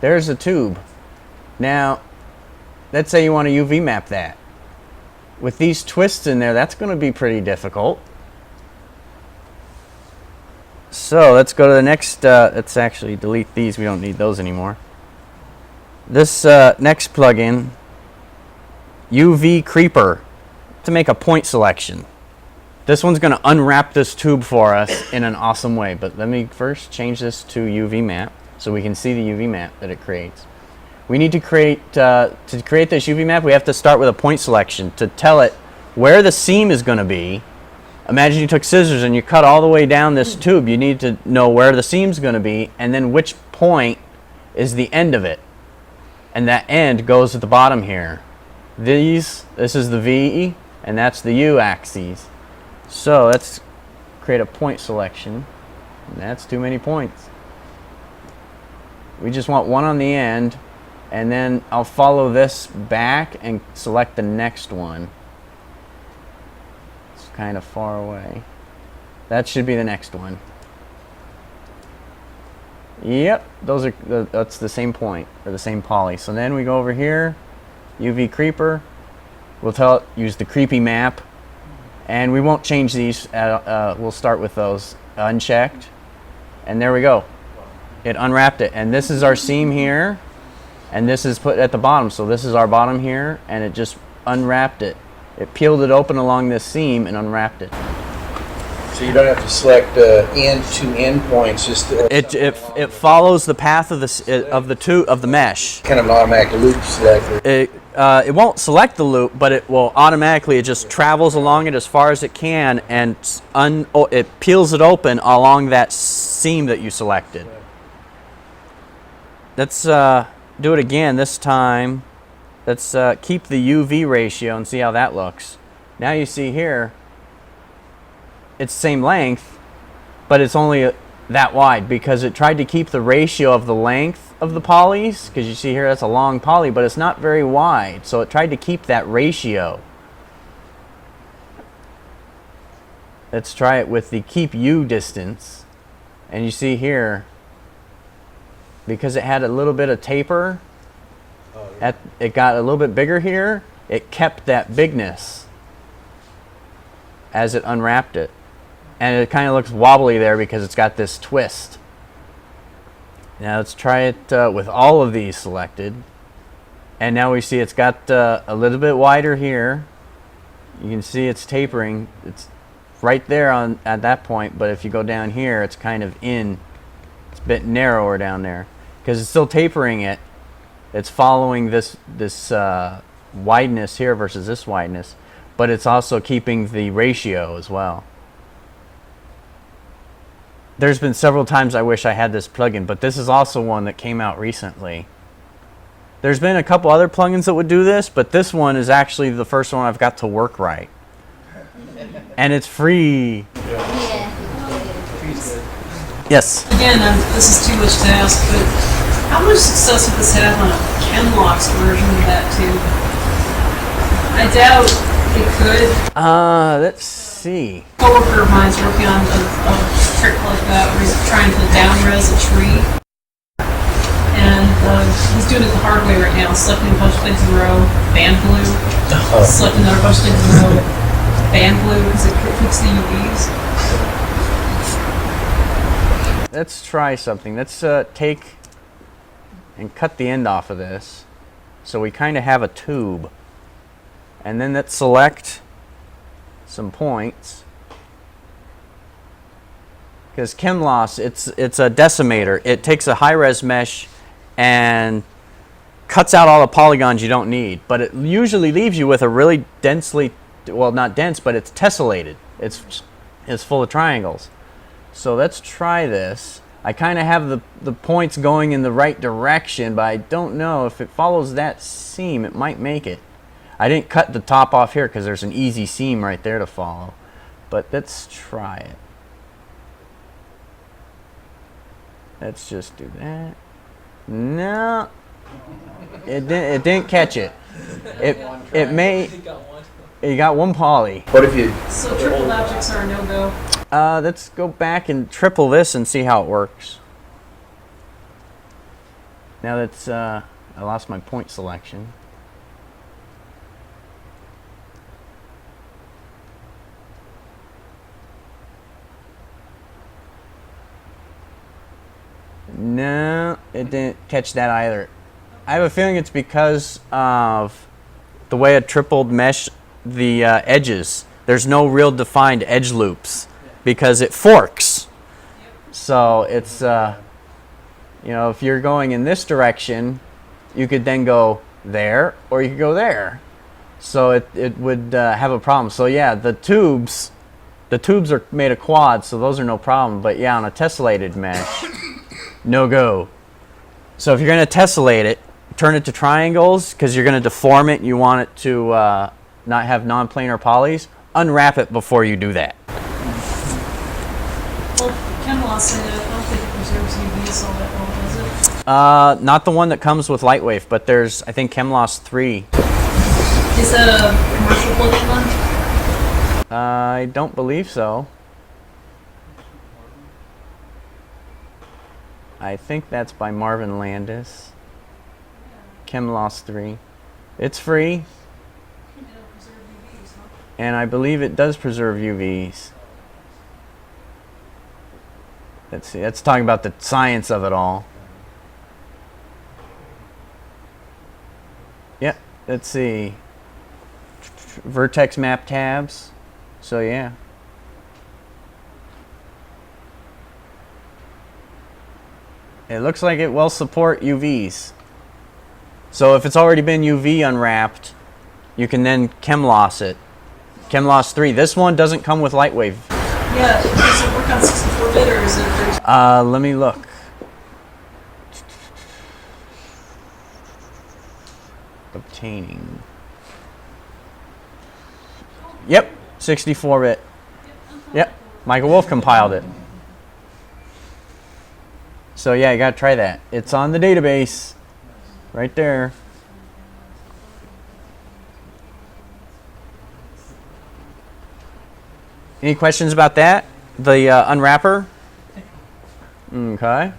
There's a tube. Now, let's say you want to UV map that. With these twists in there, that's going to be pretty difficult. So let's go to the next, let's actually delete these. We don't need those anymore. This next plugin, UV Creeper, to make a point selection. This one's going to unwrap this tube for us in an awesome way. But let me first change this to UV map so we can see the UV map that it creates. We need to create this UV map, we have to start with a point selection to tell it where the seam is going to be. Imagine you took scissors and you cut all the way down this tube. You need to know where the seam's going to be and then which point is the end of it. And that end goes at the bottom here. This is the V and that's the U axes. So let's create a point selection. That's too many points. We just want one on the end, and then I'll follow this back and select the next one. It's kind of far away. That should be the next one. Yep, that's the same point, or the same poly. So then we go over here, UV Creeper. We'll tell it, use the creepy map. And we won't change these, we'll start with those unchecked. And there we go. It unwrapped it. And this is our seam here. And this is put at the bottom. So this is our bottom here. And it just unwrapped it. It peeled it open along this seam and unwrapped it. So you don't have to select end to end points. Just it follows the path of the mesh. Kind of an automatic loop selector. It won't select the loop, but it will automatically. It just travels along it as far as it can, and it peels it open along that seam that you selected. Let's do it again this time. Let's keep the UV ratio and see how that looks. Now you see here, it's the same length, but it's only that wide because it tried to keep the ratio of the length of the polys, because you see here that's a long poly, but it's not very wide, so it tried to keep that ratio. Let's try it with the keep U distance, and you see here, because it had a little bit of taper, it got a little bit bigger here, it kept that bigness as it unwrapped it. And it kind of looks wobbly there because it's got this twist. Now let's try it with all of these selected. And now we see it's got a little bit wider here. You can see it's tapering. It's right there at that point, but if you go down here, it's kind of it's a bit narrower down there. Because it's still tapering it. It's following this wideness here versus this wideness, but it's also keeping the ratio as well. There's been several times I wish I had this plugin, but this is also one that came out recently. There's been a couple other plugins that would do this, but this one is actually the first one I've got to work right. And it's free. Yeah. Yes? Again, this is too much to ask, but how much success would this have on a Chemlox version of that tube? I doubt it could. Let's see. A coworker of mine's working on a trick like that where he's trying to down-res a tree. And he's doing it the hard way right now, selecting a bunch of things in a row, band blue, selecting another bunch of things in a row, band blue, because it keeps the UVs. Let's try something. Let's take and cut the end off of this so we kind of have a tube. And then let's select some points. Because ChemLoss, it's a decimator. It takes a high-res mesh and cuts out all the polygons you don't need. But it usually leaves you with a really densely, well, not dense, but it's tessellated. It's full of triangles. So let's try this. I kind of have the points going in the right direction, but I don't know if it follows that seam, it might make it. I didn't cut the top off here because there's an easy seam right there to follow. But let's try it. Let's just do that. No, it didn't catch it. It may. You got one poly. What if you? So triple objects are a no-go. Let's go back and triple this and see how it works. Now that's, I lost my point selection. No, it didn't catch that either. I have a feeling it's because of the way it tripled mesh the edges. There's no real defined edge loops because it forks. So it's, you know, if you're going in this direction, you could then go there or you could go there. So it would have a problem. So yeah, the tubes are made of quads, so those are no problem. But yeah, on a tessellated mesh, no go. So if you're going to tessellate it, turn it to triangles because you're going to deform it. You want it to not have non-planar polys. Unwrap it before you do that. Well, Chemloss said that I don't think it preserves UVs all that well, does it? Not the one that comes with LightWave, but there's, I think, Chemloss 3. Is that a commercial plug-in one? I don't believe so. I think that's by Marvin Landis. Chemloss 3. It's free. It'll preserve UVs, huh? And I believe it does preserve UVs. Let's see, that's talking about the science of it all. Yep, let's see. Vertex map tabs. So yeah. It looks like it will support UVs. So if it's already been UV unwrapped, you can then Chemloss it. Chemloss 3. This one doesn't come with LightWave. Yeah, does it work on 64-bit or is it... Let me look. Obtaining. Yep, 64-bit. Yep, Michael Wolf compiled it. So yeah, you gotta try that. It's on the database, right there. Any questions about that? The unwrapper? Okay.